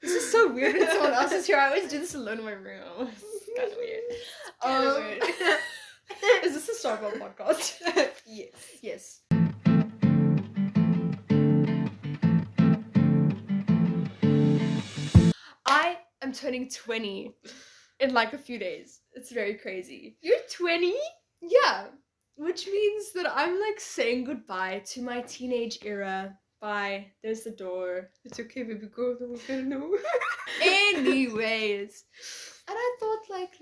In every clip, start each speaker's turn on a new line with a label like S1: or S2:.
S1: This is so weird when someone else is here. I always do this alone in my room. It's kind of weird. Is this a start of our podcast?
S2: Yes.
S1: Yes. I am turning 20 in like a few days. It's very crazy.
S2: You're 20?
S1: Yeah. Which means that I'm like saying goodbye to my teenage era. Bye. There's the door.
S2: It's okay, baby girl. No one's gonna know.
S1: Anyways. And I thought like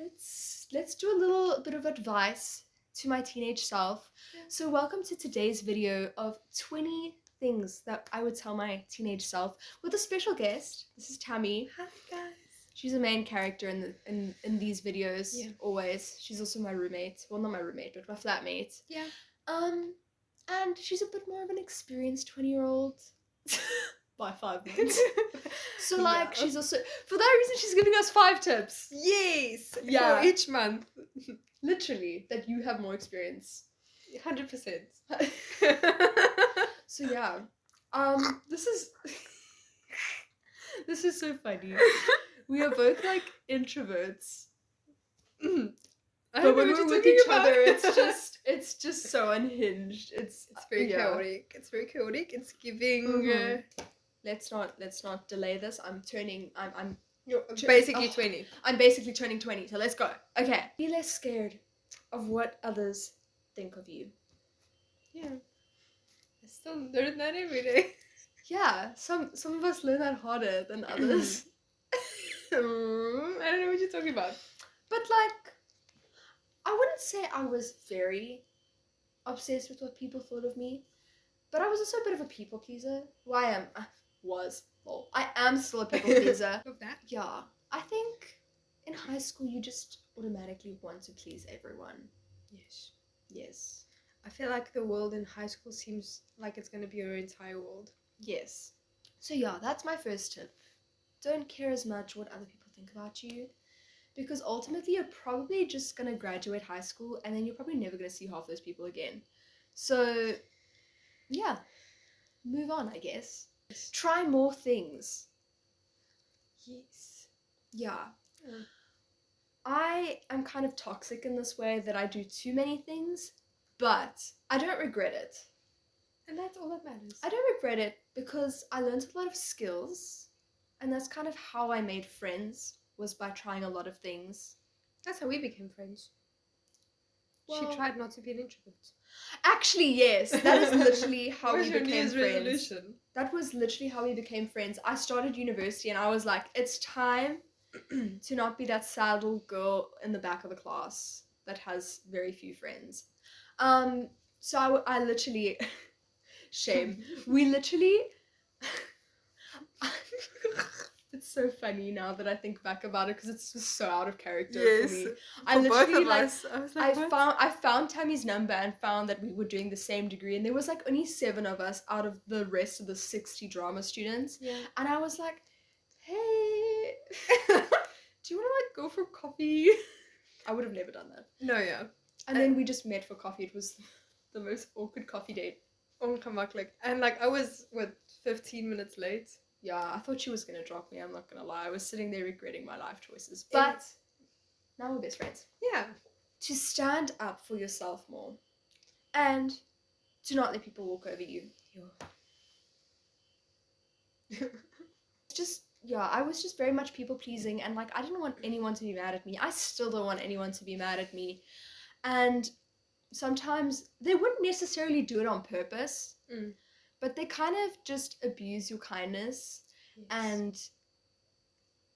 S1: let's do a little bit of advice to my teenage self.
S2: Yeah.
S1: So welcome to today's video of 20 things that I would tell my teenage self with a special guest. This is Tammy.
S2: Hi, guys.
S1: She's a main character in these videos.
S2: Yeah.
S1: Always. She's also my roommate. Well, not my roommate, but my flatmate.
S2: Yeah.
S1: And she's a bit more of an experienced 20-year-old. By 5 months. So like she's also, for that reason, she's giving us 5 tips.
S2: Yes.
S1: Yeah.
S2: For each month.
S1: Literally, that you have more experience.
S2: 100%.
S1: So yeah. This is so funny. We are both like introverts. But when we're with each other, it's just so unhinged. It's
S2: very chaotic. It's very chaotic. It's giving.
S1: Mm-hmm. Let's not delay this.
S2: You're basically 20.
S1: I'm basically turning 20. So let's go. Okay. Be less scared of what others think of you.
S2: Yeah. I still learn that every day.
S1: Yeah. Some of us learn that harder than others.
S2: I don't know what you're talking about.
S1: But like, I wouldn't say I was very obsessed with what people thought of me, but I was also a bit of a people pleaser. Well, I am still a people pleaser.
S2: Of that?
S1: Yeah. I think in high school you just automatically want to please everyone.
S2: Yes.
S1: Yes.
S2: I feel like the world in high school seems like it's going to be your entire world.
S1: Yes. So yeah, that's my first tip. Don't care as much what other people think about you. Because ultimately, you're probably just going to graduate high school and then you're probably never going to see half those people again. So, yeah. Move on, I guess. Try more things.
S2: Yes.
S1: Yeah. I am kind of toxic in this way that I do too many things, but I don't regret it.
S2: And that's all that matters.
S1: I don't regret it because I learned a lot of skills, and that's kind of how I made friends, was by trying a lot of things.
S2: That's how we became friends.
S1: Well,
S2: she tried not to be an introvert.
S1: Actually, yes. That is literally how we became friends.
S2: Resolution?
S1: That was literally how we became friends. I started university and I was like, it's time to not be that sad little girl in the back of the class that has very few friends. So I literally... Shame. We literally... It's so funny now that I think back about it because it's just so out of character for me.
S2: I literally us. I was like,
S1: I found Tammy's number and found that we were doing the same degree, and there was like only 7 of us out of the rest of the 60 drama students.
S2: Yeah.
S1: And I was like, hey, do you want to like go for coffee? I would have never done that.
S2: No, yeah.
S1: And then we just met for coffee. It was the most awkward coffee date.
S2: Ongemakkelijk. And like I was 15 minutes late.
S1: Yeah, I thought she was going to drop me, I'm not going to lie. I was sitting there regretting my life choices. But now we're best friends.
S2: Yeah.
S1: To stand up for yourself more. And to not let people walk over you. I was just very much people pleasing. And like, I didn't want anyone to be mad at me. I still don't want anyone to be mad at me. And sometimes they wouldn't necessarily do it on purpose. But they kind of just abuse your kindness and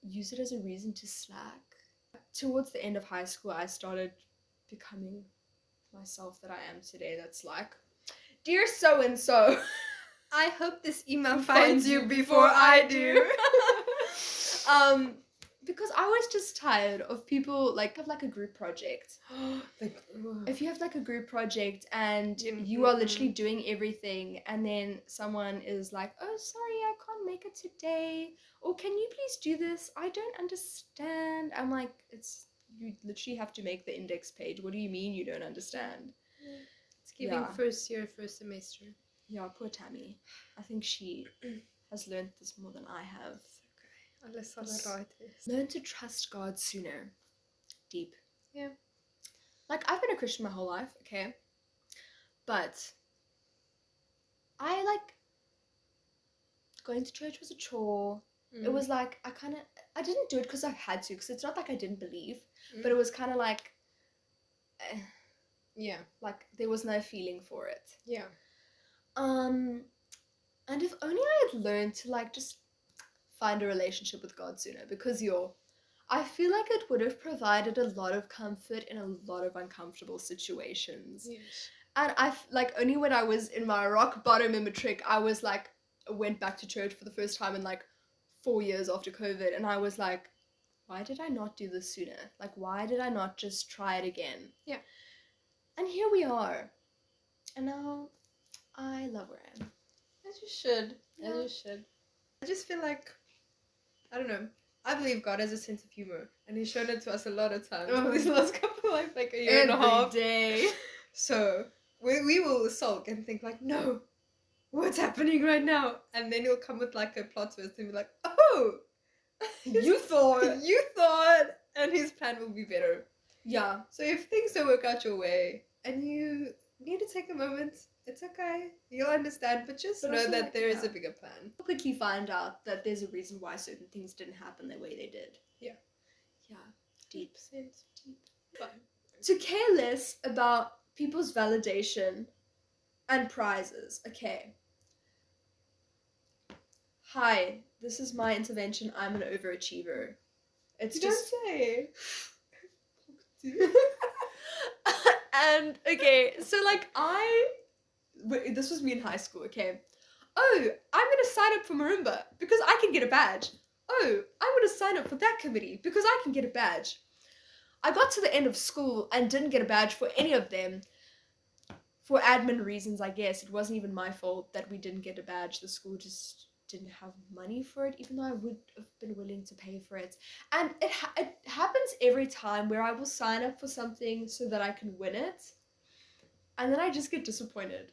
S1: use it as a reason to slack. Towards the end of high school, I started becoming myself that I am today. That's like, dear so-and-so,
S2: I hope this email finds you before I do.
S1: Because I was just tired of people like have like a group project. If you have like a group project and you are literally doing everything and then someone is like, oh sorry, I can't make it today, or can you please do this? I don't understand. I'm like, you literally have to make the index page. What do you mean you don't understand?
S2: It's giving first year, first semester.
S1: Yeah, poor Tammy. I think she has learned this more than I have.
S2: It's okay. Alles right is.
S1: Learn to trust God sooner. Deep.
S2: Yeah.
S1: Like, I've been a Christian my whole life, okay? But I, like, going to church was a chore. It was like, I didn't do it because I had to, because it's not like I didn't believe, but it was kind of like,
S2: yeah,
S1: like, there was no feeling for it.
S2: Yeah.
S1: And if only I had learned to, like, just find a relationship with God sooner, because I feel like it would have provided a lot of comfort in a lot of uncomfortable situations.
S2: Yes.
S1: And like, only when I was in my rock bottom in matric, I was like, went back to church for the first time in like 4 years after COVID, and I was like, why did I not do this sooner? Like, why did I not just try it again?
S2: Yeah.
S1: And here we are. And now I love where I am.
S2: As you should.
S1: Yeah.
S2: As you should. I just feel like, I don't know, I believe God has a sense of humor, and He's shown it to us a lot of times over these last couple, like a year and a half.
S1: Day.
S2: So we will sulk and think like, no, what's happening right now? And then He'll come with like a plot twist and be like, oh,
S1: You thought.
S2: And His plan will be better.
S1: Yeah.
S2: So if things don't work out your way and you need to take a moment, it's okay. You'll understand, but just know that there is a bigger plan.
S1: You'll quickly find out that there's a reason why certain things didn't happen the way they did.
S2: Yeah.
S1: Yeah. Deep.
S2: Deep. Fine.
S1: To care less about people's validation and prizes. Okay. Hi, this is my intervention. I'm an overachiever. It's
S2: You
S1: just.
S2: don't say.
S1: And okay, so like this was me in high school, okay. Oh, I'm gonna sign up for marimba because I can get a badge. Oh, I'm gonna sign up for that committee because I can get a badge. I got to the end of school and didn't get a badge for any of them. For admin reasons, I guess. It wasn't even my fault that we didn't get a badge. The school just didn't have money for it, even though I would have been willing to pay for it. And it happens every time where I will sign up for something so that I can win it, and then I just get disappointed.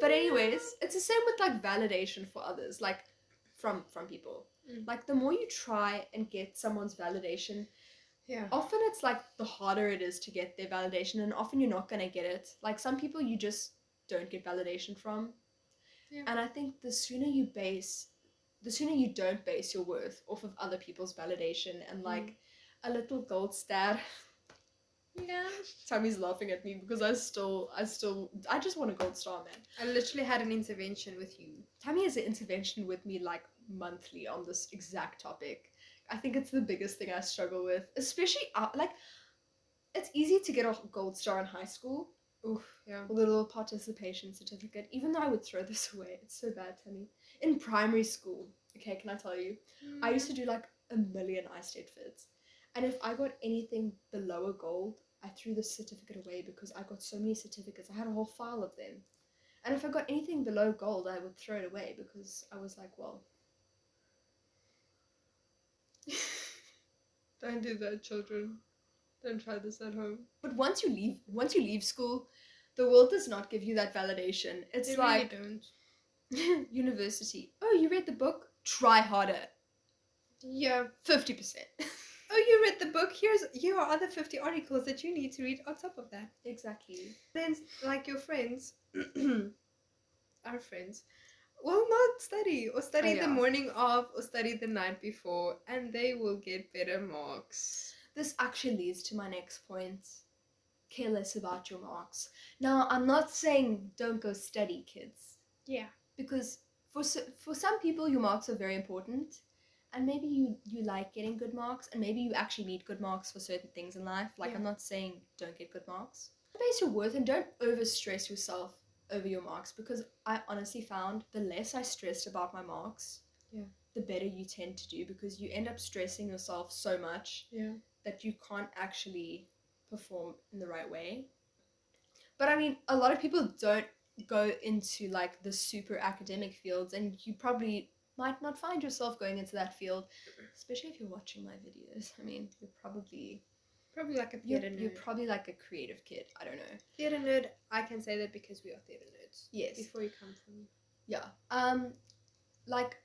S1: But anyways, it's the same with like validation for others, like from people. Like, the more you try and get someone's validation, often it's like the harder it is to get their validation, and often you're not gonna get it. Like, some people you just don't get validation from. And I think the sooner you don't base your worth off of other people's validation and like a little gold star.
S2: Yeah.
S1: Tammy's laughing at me because I just want a gold star, man.
S2: I literally had an intervention with you.
S1: Tammy has an intervention with me like monthly on this exact topic. I think it's the biggest thing I struggle with, especially like, it's easy to get a gold star in high school.
S2: Oof, yeah.
S1: Or the little participation certificate, even though I would throw this away. It's so bad, Tammy. In primary school, okay, can I tell you? I used to do like 1 million iState fits. And if I got anything below a gold, I threw the certificate away because I got so many certificates. I had a whole file of them. And if I got anything below gold, I would throw it away because I was like, well.
S2: Don't do that, children. Don't try this at home.
S1: But once you leave school, the world does not give you that validation. It's
S2: they
S1: like
S2: really don't.
S1: University. Oh, you read the book? Try harder.
S2: Yeah.
S1: 50%.
S2: Oh, you read the book? Here are other 50 articles that you need to read on top of that.
S1: Exactly.
S2: Then, like your friends, our friends, will not study or study the morning of or study the night before, and they will get better marks.
S1: This actually leads to my next point. Care less about your marks. Now, I'm not saying don't go study, kids.
S2: Yeah.
S1: Because for some people, your marks are very important. And maybe you like getting good marks. And maybe you actually need good marks for certain things in life. Like, I'm not saying don't get good marks. Base your worth and don't overstress yourself over your marks. Because I honestly found the less I stressed about my marks, the better you tend to do. Because you end up stressing yourself so much that you can't actually perform in the right way. But I mean, a lot of people don't go into like the super academic fields, and you probably might not find yourself going into that field, especially if you're watching my videos. I mean, you're probably
S2: like a theatre nerd.
S1: You're probably like a creative kid. I don't know.
S2: Theatre nerd, I can say that because we are theatre nerds.
S1: Yes.
S2: Before you come from
S1: Yeah. Like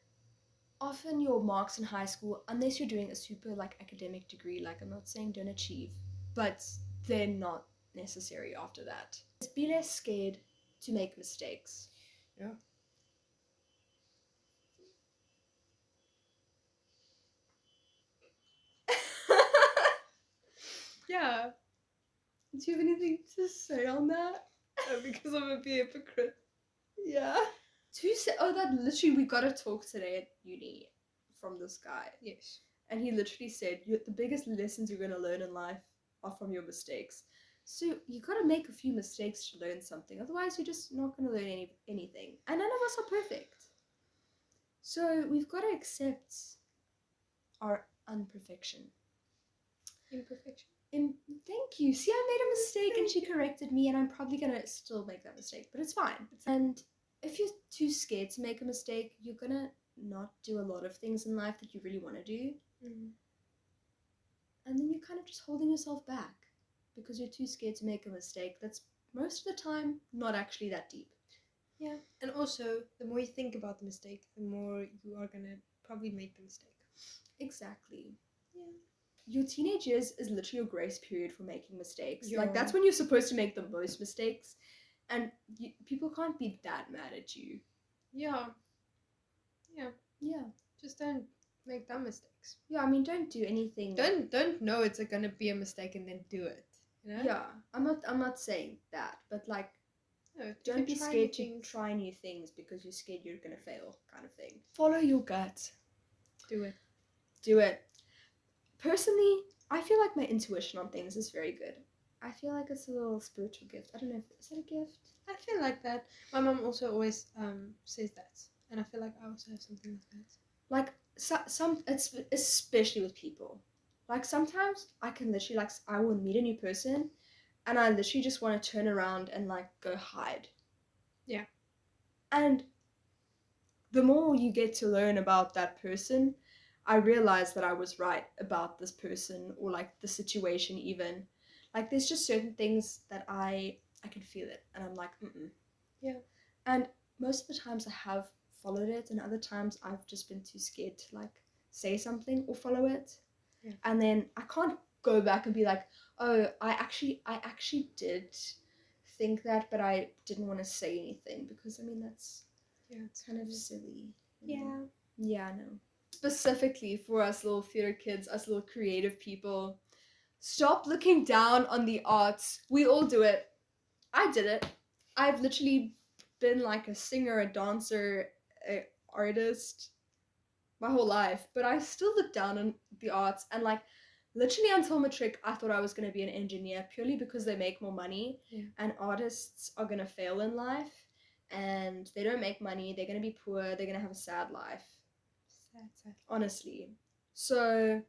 S1: often your marks in high school, unless you're doing a super like academic degree, like I'm not saying don't achieve, but they're not necessary after that. Just be less scared to make mistakes.
S2: Yeah. Yeah.
S1: Do you have anything to say on that?
S2: Because I'm a hypocrite.
S1: Yeah. That literally we got a talk today at uni from this guy.
S2: Yes.
S1: And he literally said, the biggest lessons you're going to learn in life are from your mistakes. So you got to make a few mistakes to learn something. Otherwise, you're just not going to learn anything. And none of us are perfect. So we've got to accept our imperfection.
S2: Imperfection.
S1: Thank you. See, I made a mistake and she corrected me, and I'm probably going to still make that mistake, but it's fine. And if you're too scared to make a mistake, you're going to not do a lot of things in life that you really want to do.
S2: Mm.
S1: And then you're kind of just holding yourself back because you're too scared to make a mistake that's most of the time not actually that deep.
S2: Yeah. And also, the more you think about the mistake, the more you are going to probably make the mistake.
S1: Exactly.
S2: Yeah.
S1: Your teenage years is literally your grace period for making mistakes.
S2: Yeah.
S1: Like, that's when you're supposed to make the most mistakes. And people can't be that mad at you.
S2: Yeah. Yeah.
S1: Yeah.
S2: Just don't make dumb mistakes.
S1: Yeah, I mean, don't do anything.
S2: Don't know it's going to be a mistake and then do it. You know?
S1: Yeah, I'm not saying that, but like,
S2: no,
S1: don't be scared to try new things because you're scared you're gonna fail, kind of thing. Follow your gut.
S2: Do it.
S1: Do it. Personally, I feel like my intuition on things is very good. I feel like it's a little spiritual gift. I don't know is that a gift?
S2: I feel like that. My mom also always says that, and I feel like I also have something like that.
S1: Like it's especially with people. Like sometimes I can literally like I will meet a new person, and I literally just want to turn around and like go hide.
S2: Yeah.
S1: And the more you get to learn about that person, I realized that I was right about this person or like the situation even. Like there's just certain things that I can feel it and I'm like,
S2: Yeah.
S1: And most of the times I have followed it and other times I've just been too scared to like say something or follow it.
S2: Yeah.
S1: And then I can't go back and be like, oh, I actually did think that, but I didn't want to say anything because I mean that's
S2: it's
S1: kind of silly.
S2: Yeah.
S1: Yeah, I know. Specifically for us little theater kids, us little creative people, stop looking down on the arts. We all do it. I did it. I've literally been like a singer, a dancer, an artist my whole life, but I still look down on the arts and like literally until matric I thought I was going to be an engineer purely because they make more money and artists are going to fail in life and they don't make money, they're going to be poor, they're going to have a sad life.
S2: Sad.
S1: Honestly. So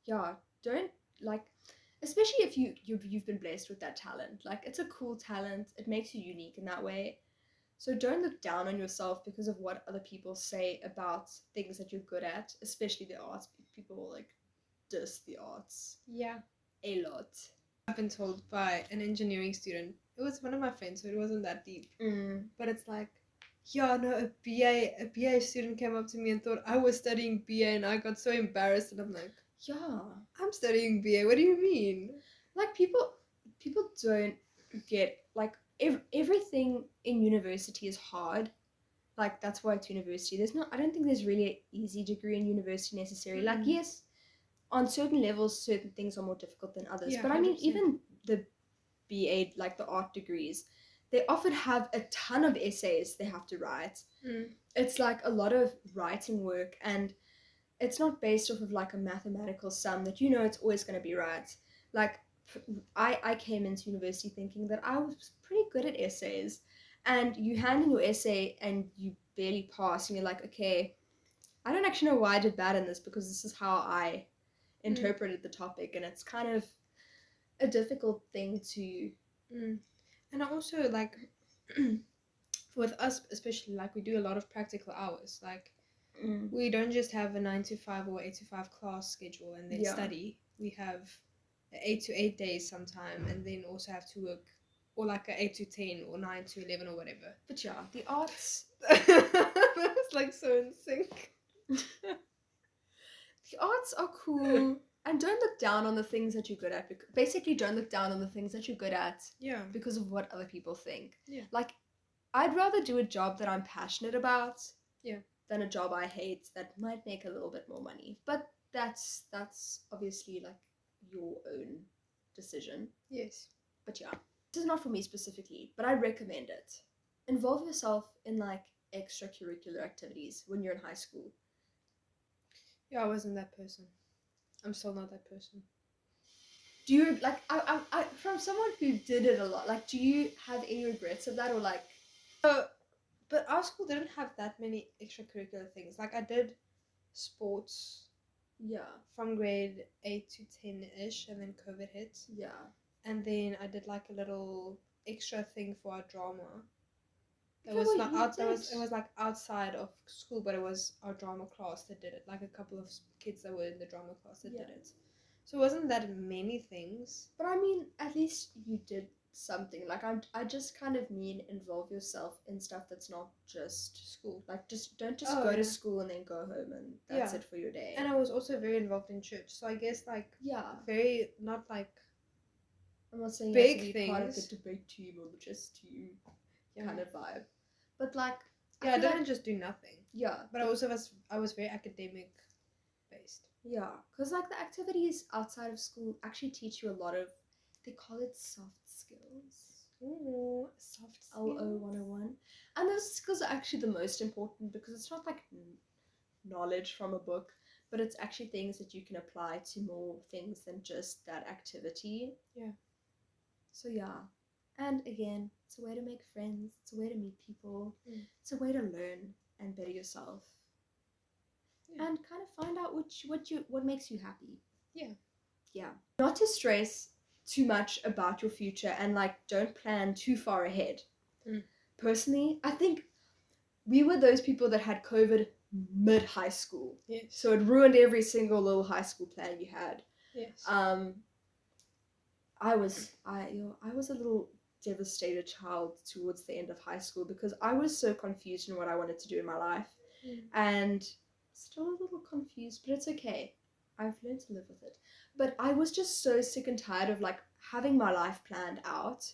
S1: yeah, don't like especially if you've been blessed with that talent. Like it's a cool talent. It makes you unique in that way. So don't look down on yourself because of what other people say about things that you're good at, especially the arts. People will like diss the arts.
S2: Yeah.
S1: A lot.
S2: I've been told by an engineering student. It was one of my friends, so it wasn't that deep. But it's like, yeah, no, a BA student came up to me and thought I was studying BA and I got so embarrassed and I'm like,
S1: yeah,
S2: I'm studying BA. What do you mean?
S1: Like people don't get like everything in university is hard. Like that's why it's university. I don't think there's really an easy degree in university necessarily. Like yes, on certain levels certain things are more difficult than others.
S2: Yeah,
S1: but
S2: 100%.
S1: I mean even the BA like the art degrees, they often have a ton of essays they have to write. It's like a lot of writing work and it's not based off of like a mathematical sum that you know it's always going to be right. Like I came into university thinking that I was pretty good at essays, and you hand in your essay and you barely pass and you're like, okay, I don't actually know why I did bad in this because this is how I interpreted the topic, and it's kind of a difficult thing to
S2: and I also like with us especially, like we do a lot of practical hours. Like we don't just have a 9 to 5 or 8 to 5 class schedule and then study. We have 8 to 8 days sometime and then also have to work or like a 8 to 10 or 9 to 11 or whatever.
S1: But yeah, the arts.
S2: That was like so in sync.
S1: The arts are cool. And don't look down on the things that you're good at. Basically, don't look down on the things that you're good at
S2: Yeah.
S1: because of what other people think.
S2: Yeah.
S1: Like, I'd rather do a job that I'm passionate about
S2: Yeah.
S1: than a job I hate that might make a little bit more money. But that's obviously like your own decision.
S2: Yes.
S1: But yeah, this is not for me specifically, but I recommend it. Involve yourself in like extracurricular activities when you're in high school.
S2: Yeah, I wasn't that person. I'm still not that person.
S1: Do you like I from someone who did it a lot, like do you have any regrets of that or like
S2: But our school didn't have that many extracurricular things. Like I did sports
S1: yeah.
S2: from grade 8 to 10-ish and then COVID hit.
S1: Yeah.
S2: And then I did like a little extra thing for our drama. It
S1: Okay,
S2: was
S1: well,
S2: not
S1: you
S2: out.
S1: did.
S2: It was like outside of school, but it was our drama class that did it. Like a couple of kids that were in the drama class that did it. So it wasn't that many things.
S1: But I mean, at least you did something. Like I just kind of mean involve yourself in stuff that's not just
S2: School.
S1: Like don't just go to school and then go home and that's it for your day.
S2: And I was also very involved in church, so I guess like very not like.
S1: I'm not saying
S2: big
S1: you have to be part of the
S2: things.
S1: debate team or the chess team kind of vibe, but like
S2: I didn't just do nothing.
S1: Yeah,
S2: but I was very academic based.
S1: Yeah, because like the activities outside of school actually teach you a lot of. They call it soft skills.
S2: Ooh, soft skills.
S1: LO 101, and those skills are actually the most important because it's not like knowledge from a book, but it's actually things that you can apply to more things than just that activity.
S2: Yeah.
S1: So yeah, and again, it's a way to make friends. It's a way to meet people.
S2: Mm.
S1: It's a way to learn and better yourself. Yeah. And kind of find out what makes you happy. Yeah. Not to stress too much about your future and like don't plan too far ahead. Personally, I think we were those people that had COVID mid high school.
S2: Yes.
S1: So it ruined every single little high school plan you had.
S2: Yes.
S1: I was a little devastated child towards the end of high school because I was so confused in what I wanted to do in my life. And still a little confused, but it's okay. I've learned to live with it. But I was just so sick and tired of like having my life planned out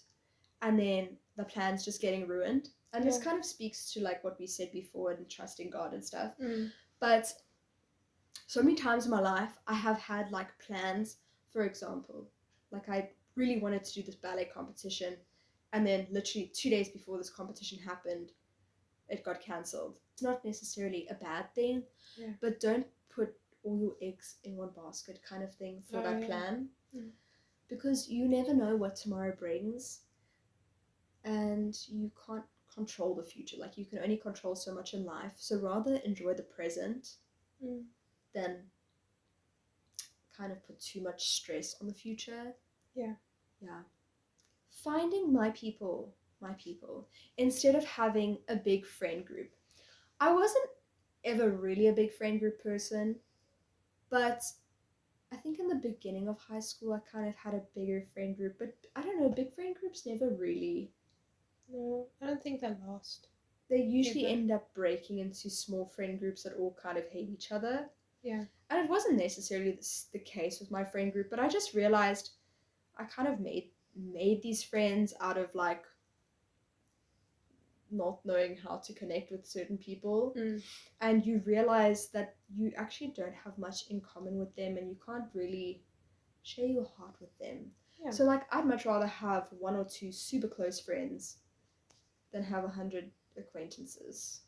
S1: and then the plans just getting ruined. And this kind of speaks to like what we said before and trusting God and stuff. But so many times in my life I have had like plans, for example, like I really wanted to do this ballet competition and then literally 2 days before this competition happened, it got cancelled. It's not necessarily a bad thing, but don't put all your eggs in one basket kind of thing for that plan. Because you never know what tomorrow brings and you can't control the future. Like you can only control so much in life, so rather enjoy the present than kind of put too much stress on the future. Yeah. Finding my people instead of having a big friend group. I wasn't ever really a big friend group person, but I think in the beginning of high school I kind of had a bigger friend group, but I don't know, big friend groups never really.
S2: No, I don't think they last.
S1: They usually end up breaking into small friend groups that all kind of hate each other. Yeah. And it wasn't necessarily the case with my friend group, but I just realized I kind of made these friends out of like not knowing how to connect with certain people. And you realize that you actually don't have much in common with them and you can't really share your heart with them. So like I'd much rather have 1 or 2 super close friends than have 100 acquaintances.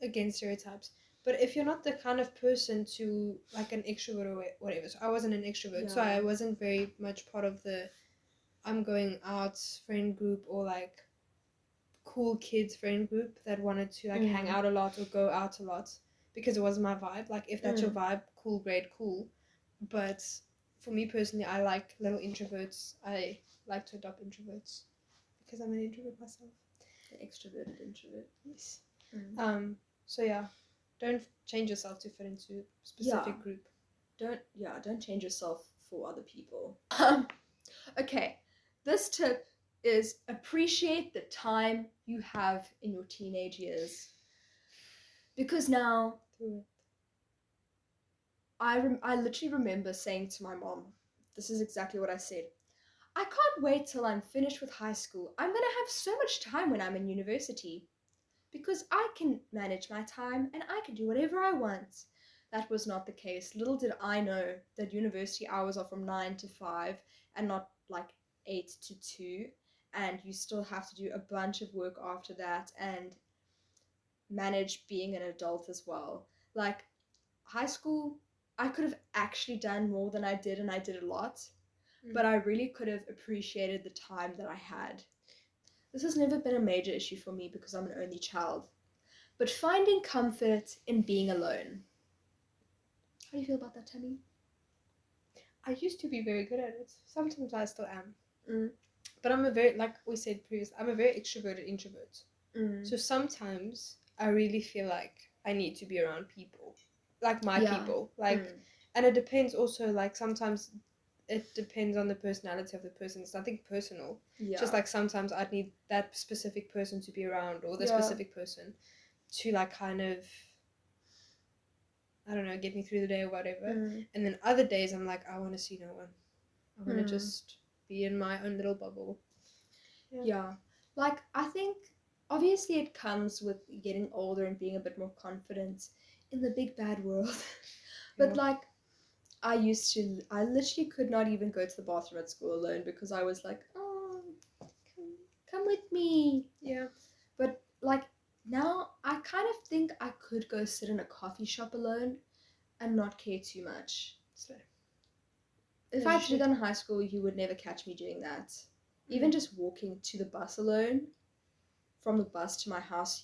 S2: Again, stereotypes. But if you're not the kind of person to like an extrovert or whatever, so I wasn't an extrovert, so I wasn't very much part of the I'm going out friend group or like cool kids friend group that wanted to like hang out a lot or go out a lot because it wasn't my vibe. Like if that's your vibe, cool, great, cool. But for me personally, I like little introverts. I like to adopt introverts because I'm an introvert myself.
S1: An extroverted introvert.
S2: Yes. So yeah, don't change yourself to fit into a specific group. Don't
S1: change yourself for other people. Okay, This tip is appreciate the time you have in your teenage years. Because now, I literally remember saying to my mom, this is exactly what I said. I can't wait till I'm finished with high school. I'm going to have so much time when I'm in university because I can manage my time and I can do whatever I want. That was not the case. Little did I know that university hours are from 9 to 5 and not like 8 to 2. And you still have to do a bunch of work after that and manage being an adult as well. Like high school, I could have actually done more than I did, and I did a lot, but I really could have appreciated the time that I had. This has never been a major issue for me because I'm an only child, but finding comfort in being alone. How do you feel about that, Tammy?
S2: I used to be very good at it. Sometimes I still am.
S1: Mm.
S2: But I'm a very, like we said previously, I'm a very extroverted introvert.
S1: Mm.
S2: So sometimes I really feel like I need to be around people. Like my people. Like, and it depends also, like sometimes it depends on the personality of the person. It's nothing personal.
S1: Yeah.
S2: Just like sometimes I'd need that specific person to be around, or the specific person to like kind of, I don't know, get me through the day or whatever. And then other days I'm like, I want to see no one. I want to just be in my own little bubble.
S1: Yeah. Like, I think obviously it comes with getting older and being a bit more confident in the big bad world. But like, I literally could not even go to the bathroom at school alone because I was like, oh, come with me.
S2: Yeah.
S1: But like, now I kind of think I could go sit in a coffee shop alone and not care too much.
S2: So,
S1: if I did that in high school, you would never catch me doing that. Even just walking to the bus alone, from the bus to my house,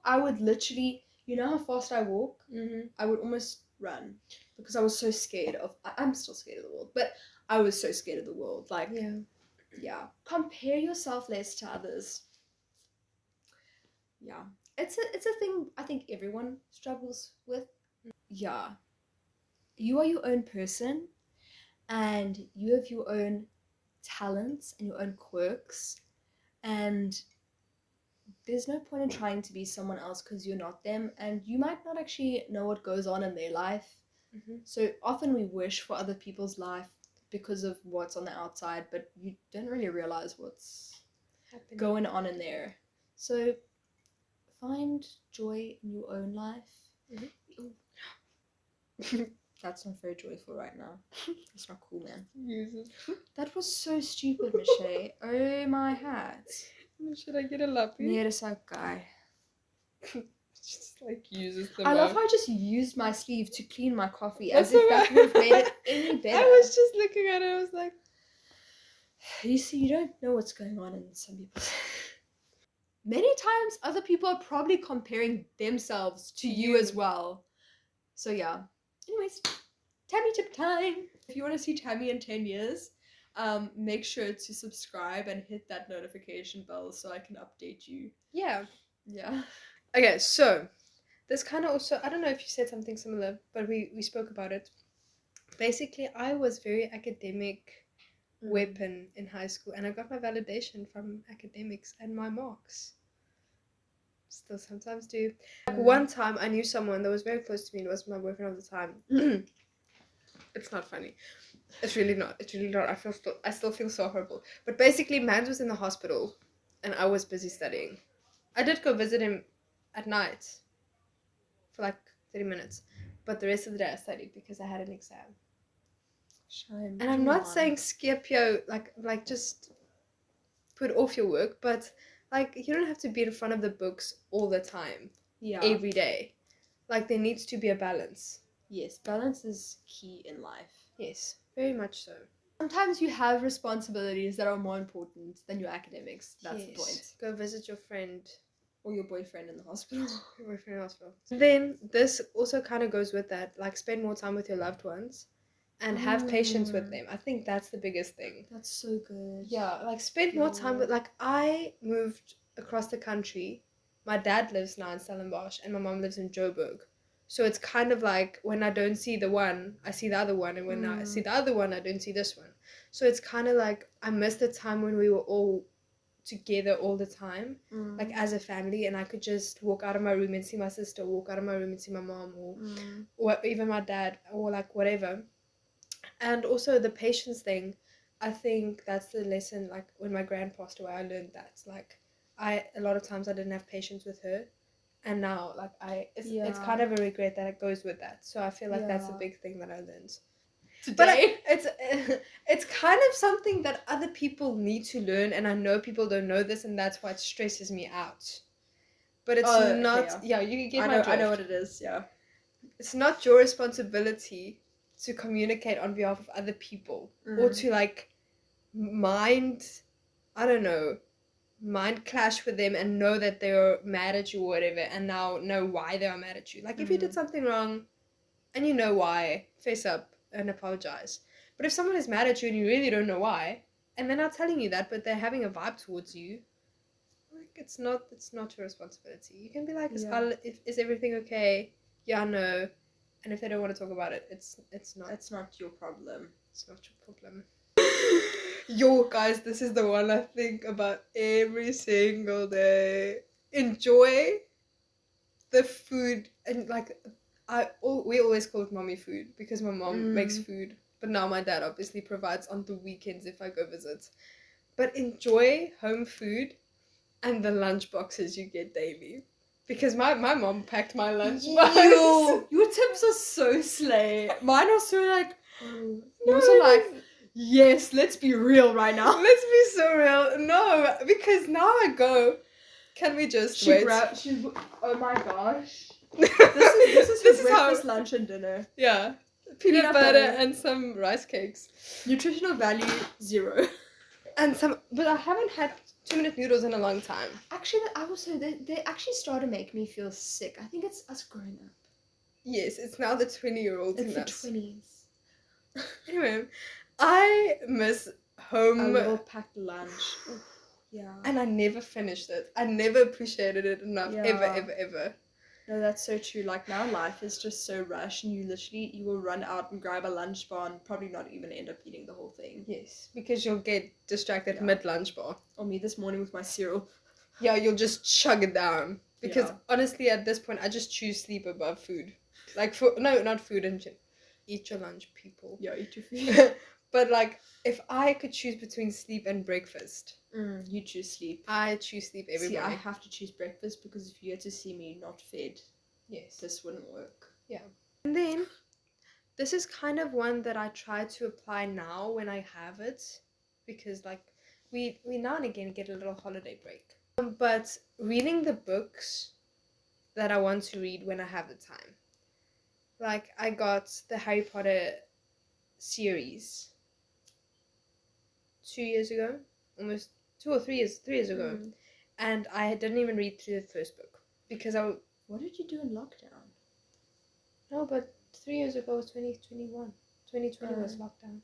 S1: I would literally, you know how fast I walk? I would almost run because I was so scared of, I'm still scared of the world, but I was so scared of the world. Like, yeah. Compare yourself less to others. Yeah. It's a thing I think everyone struggles with. Yeah. You are your own person and you have your own talents and your own quirks, and there's no point in trying to be someone else because you're not them, and you might not actually know what goes on in their life. So often we wish for other people's life because of what's on the outside, but you don't really realize what's going on in there. So find joy in your own life. That's not very joyful right now. That's not cool, man. That was so stupid, Michelle. Oh my hat.
S2: Should I get a lappy?
S1: Nee, dis okay.
S2: Just like uses the
S1: I love how I just used my sleeve to clean my coffee as if that would have made it any better.
S2: I was just looking at it, I was like,
S1: you see, you don't know what's going on in some people. Many times other people are probably comparing themselves to you as well. So yeah. Anyways, Tammy tip time. If you want to see Tammy in 10 years, make sure to subscribe and hit that notification bell so I can update you.
S2: Yeah.
S1: Okay,
S2: so this kind of also, I don't know if you said something similar, but we spoke about it. Basically, I was very academic weapon in high school, and I got my validation from academics and my marks. Still sometimes do. Like one time I knew someone that was very close to me, and was my boyfriend at the time. It's not funny. It's really not. I still feel so horrible. But basically, Mans was in the hospital and I was busy studying. I did go visit him at night for like 30 minutes. But the rest of the day I studied because I had an exam.
S1: Shame.
S2: And I'm not saying skip like just put off your work, but like you don't have to be in front of the books all the time.
S1: Yeah.
S2: Every day. Like there needs to be a balance.
S1: Yes, balance is key in life.
S2: Yes, very much so.
S1: Sometimes you have responsibilities that are more important than your academics. That's the point.
S2: Go visit your friend.
S1: Or your boyfriend in the hospital.
S2: Your boyfriend in the hospital. Then this also kind of goes with that. Like spend more time with your loved ones. And have patience with them. I think that's the biggest thing.
S1: That's so good.
S2: Yeah, like spend more time with, like I moved across the country. My dad lives now in Stellenbosch and my mom lives in Joburg. So it's kind of like when I don't see the one, I see the other one, and when I see the other one, I don't see this one. So it's kind of like I miss the time when we were all together all the time, like as a family, and I could just walk out of my room and see my sister, walk out of my room and see my mom, or even my dad, or like whatever. And also the patience thing, I think that's the lesson. Like when my grand passed away, I learned that like a lot of times I didn't have patience with her, and now like it's kind of a regret that it goes with that. So I feel like that's a big thing that I learned
S1: Today.
S2: But it's kind of something that other people need to learn, and I know people don't know this, and that's why it stresses me out. But it's not.
S1: Okay,
S2: yeah. You get my drift.
S1: I know what it is. Yeah.
S2: It's not your responsibility to communicate on behalf of other people or to like mind clash with them and know that they're mad at you or whatever, and now know why they are mad at you. Like if you did something wrong and you know why, face up and apologize. But if someone is mad at you and you really don't know why, and they're not telling you that, but they're having a vibe towards you, like it's not your responsibility. You can be like, is everything okay? Yeah, no. And if they don't want to talk about it, it's not your problem. It's not your problem. Yo, guys, this is the one I think about every single day. Enjoy the food, and like we always call it mommy food because my mom makes food, but now my dad obviously provides on the weekends if I go visit. But enjoy home food and the lunch boxes you get daily. Because my mom packed my lunch box.
S1: Your tips are so slay. Mine are so like, yours are like, yes, let's be real right now.
S2: Let's be so real. No, because now I go, can we just wait?
S1: Oh my gosh. This is breakfast, lunch, and dinner.
S2: Yeah. Peanut butter and some rice cakes.
S1: Nutritional value, 0.
S2: And but I haven't had 2-minute noodles in a long time.
S1: Actually, they actually started to make me feel sick. I think it's us growing up.
S2: Yes, it's now the 20-year-olds in us.
S1: It's the 20s.
S2: Anyway, I miss home.
S1: A little packed lunch. Oof, yeah.
S2: And I never finished it. I never appreciated it enough. Ever.
S1: No, that's so true. Like now life is just so rushed, and you will run out and grab a lunch bar and probably not even end up eating the whole thing.
S2: Yes, because you'll get distracted mid-lunch bar.
S1: Or me this morning with my cereal.
S2: Yeah, you'll just chug it down. Because honestly, at this point, I just choose sleep above food. Like, not food and eat your lunch, people.
S1: Yeah, eat your food.
S2: But like, if I could choose between sleep and breakfast,
S1: you choose sleep.
S2: I choose sleep every morning.
S1: I have to choose breakfast because if you had to see me not fed, this wouldn't work.
S2: Yeah. And then, this is kind of one that I try to apply now when I have it, because like, we now and again get a little holiday break. But reading the books that I want to read when I have the time. Like, I got the Harry Potter series 2 years ago, almost 2 or 3 years ago, and I didn't even read through the first book because
S1: What did you do in lockdown?
S2: No, but 3 years ago was 2021. 2020 was lockdown.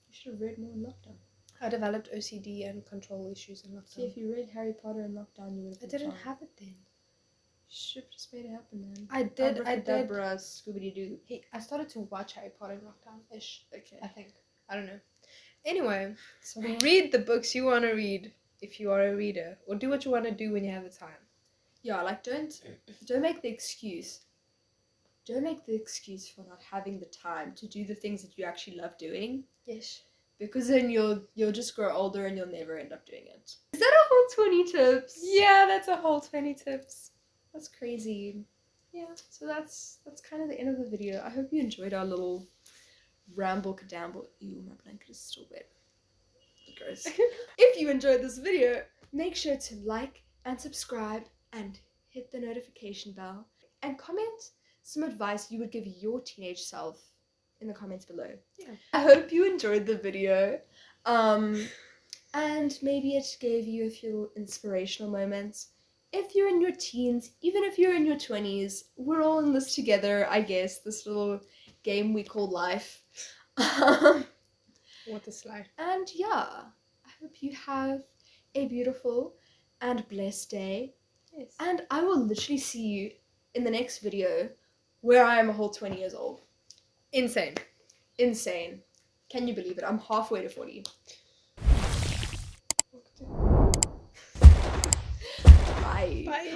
S1: You should have read more in lockdown.
S2: I developed OCD and control issues in lockdown.
S1: See, if you read Harry Potter in lockdown, you would have.
S2: I didn't have it then.
S1: You should have just made it happen then.
S2: I did.
S1: Scooby-Doo.
S2: I started to watch Harry Potter in lockdown-ish.
S1: Okay.
S2: I think. I don't know. Anyway, read the books you want to read if you are a reader, or do what you want to do when you have the time.
S1: Yeah, like don't make the excuse. Don't make the excuse for not having the time to do the things that you actually love doing.
S2: Yes.
S1: Because then you'll just grow older and you'll never end up doing it. Is that a whole 20 tips?
S2: Yeah, that's a whole 20 tips.
S1: That's crazy. Yeah, so that's kind of the end of the video. I hope you enjoyed our little ramble cadamble. Ew, my blanket is still wet. Gross. If you enjoyed this video, make sure to like and subscribe and hit the notification bell and comment some advice you would give your teenage self in the comments below.
S2: Yeah.
S1: I hope you enjoyed the video. And maybe it gave you a few inspirational moments. If you're in your teens, even if you're in your 20s, we're all in this together, I guess, this little game we call life.
S2: What a slide.
S1: And yeah, I hope you have a beautiful and blessed day.
S2: Yes.
S1: And I will literally see you in the next video where I am a whole 20 years old.
S2: Insane.
S1: Insane. Can you believe it? I'm halfway to 40.